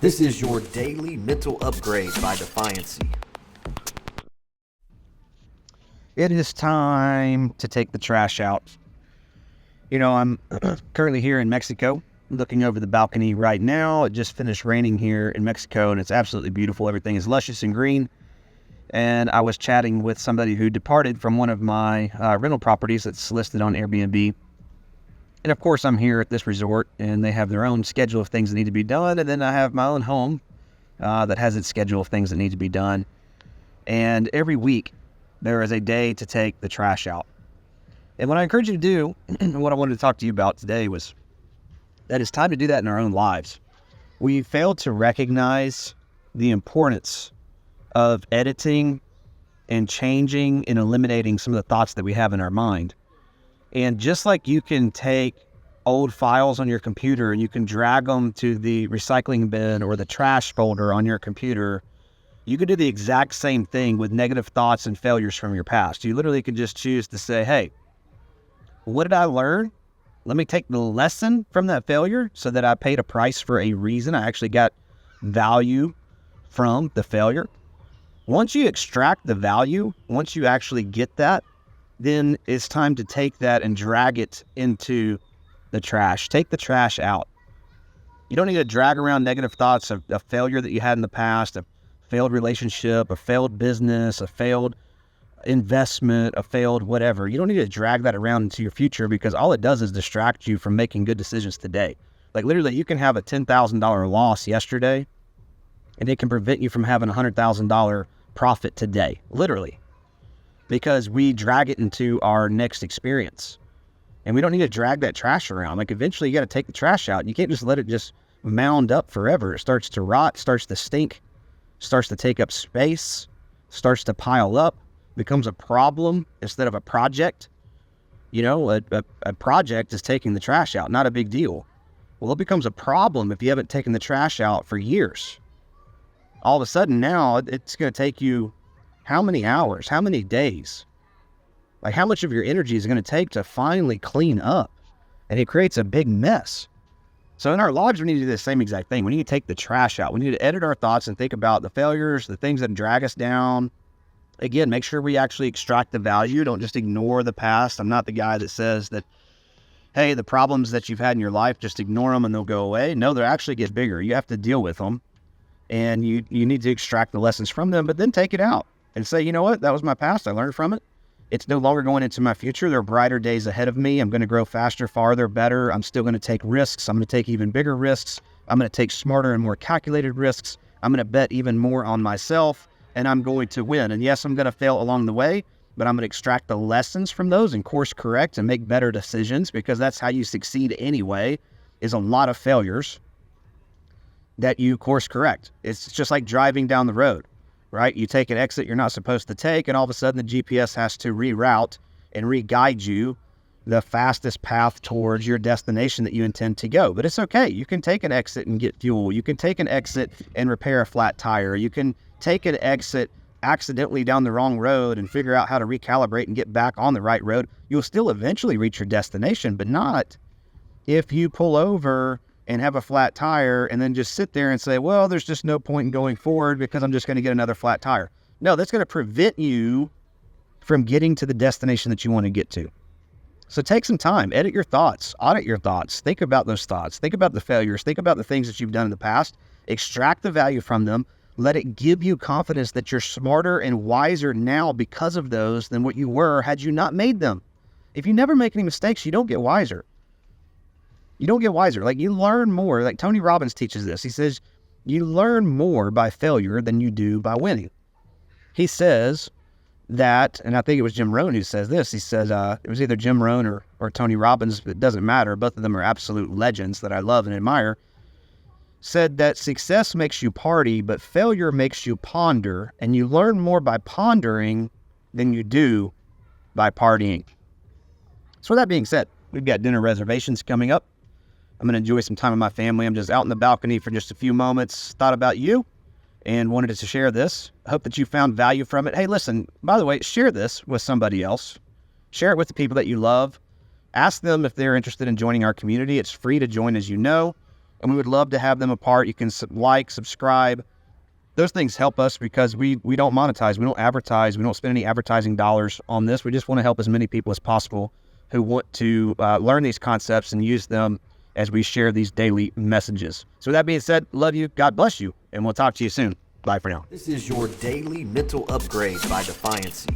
This is your daily mental upgrade by Defiancy. It is time to take the trash out. I'm currently here in Mexico, looking over the balcony right now. It just finished raining here in Mexico, and it's absolutely beautiful. Everything is luscious and green. And I was chatting with somebody who departed from one of my rental properties that's listed on Airbnb. And of course, I'm here at this resort, and they have their own schedule of things that need to be done. And then I have my own home that has its schedule of things that need to be done. And every week, there is a day to take the trash out. And what I encourage you to do, and what I wanted to talk to you about today, was that it's time to do that in our own lives. We fail to recognize the importance of editing and changing and eliminating some of the thoughts that we have in our mind. And just like you can take old files on your computer and you can drag them to the recycling bin or the trash folder on your computer, you can do the exact same thing with negative thoughts and failures from your past. You literally can just choose to say, hey, what did I learn? Let me take the lesson from that failure so that I paid a price for a reason. I actually got value from the failure. Once you extract the value, once you actually get that, then it's time to take that and drag it into the trash. Take the trash out. You don't need to drag around negative thoughts of a failure that you had in the past, a failed relationship, a failed business, a failed investment, a failed whatever. You don't need to drag that around into your future, because all it does is distract you from making good decisions today. Like literally, you can have a $10,000 loss yesterday, and it can prevent you from having a $100,000 profit today, literally. Because we drag it into our next experience. And we don't need to drag that trash around. Like eventually you got to take the trash out. You can't just let it just mound up forever. It starts to rot, starts to stink, starts to take up space, starts to pile up, becomes a problem instead of a project. A project is taking the trash out, not a big deal. Well, it becomes a problem if you haven't taken the trash out for years. All of a sudden now it's going to take you how many hours, how many days? Like how much of your energy is going to take to finally clean up? And it creates a big mess. So in our lives, we need to do the same exact thing. We need to take the trash out. We need to edit our thoughts and think about the failures, the things that drag us down. Again, make sure we actually extract the value. Don't just ignore the past. I'm not the guy that says that, hey, the problems that you've had in your life, just ignore them and they'll go away. No, they actually get bigger. You have to deal with them. And you need to extract the lessons from them, but then take it out. And say, you know what, that was my past. I learned from it. It's no longer going into my future. There are brighter days ahead of me. I'm going to grow faster, farther, better. I'm still going to take risks. I'm going to take even bigger risks. I'm going to take smarter and more calculated risks. I'm going to bet even more on myself, and I'm going to win. And yes, I'm going to fail along the way, but I'm going to extract the lessons from those and course correct and make better decisions, because that's how you succeed anyway, is a lot of failures that you course correct. It's just like driving down the road. Right? You take an exit you're not supposed to take, and all of a sudden the GPS has to reroute and re-guide you the fastest path towards your destination that you intend to go. But it's okay. You can take an exit and get fuel. You can take an exit and repair a flat tire. You can take an exit accidentally down the wrong road and figure out how to recalibrate and get back on the right road. You'll still eventually reach your destination, but not if you pull over and have a flat tire and then just sit there and say, well, there's just no point in going forward because I'm just going to get another flat tire. No, that's going to prevent you from getting to the destination that you want to get to. So take some time, edit your thoughts, audit your thoughts, think about those thoughts, think about the failures, think about the things that you've done in the past, extract the value from them, let it give you confidence that you're smarter and wiser now because of those than what you were had you not made them. If you never make any mistakes, you don't get wiser. You don't get wiser. Like you learn more. Like Tony Robbins teaches this. He says, you learn more by failure than you do by winning. He says that, and I think it was Jim Rohn who says this. He says, it was either Jim Rohn or Tony Robbins, but it doesn't matter. Both of them are absolute legends that I love and admire. Said that success makes you party, but failure makes you ponder, and you learn more by pondering than you do by partying. So with that being said, we've got dinner reservations coming up. I'm going to enjoy some time with my family. I'm just out in the balcony for just a few moments. Thought about you and wanted to share this. I hope that you found value from it. Hey, listen, by the way, share this with somebody else. Share it with the people that you love. Ask them if they're interested in joining our community. It's free to join, as you know. and we would love to have them a part. You can like, subscribe. Those things help us because we don't monetize. We don't advertise. We don't spend any advertising dollars on this. We just want to help as many people as possible who want to learn these concepts and use them as we share these daily messages. So with that being said, love you. God bless you. And we'll talk to you soon. Bye for now. This is your daily mental upgrade by Defiancy.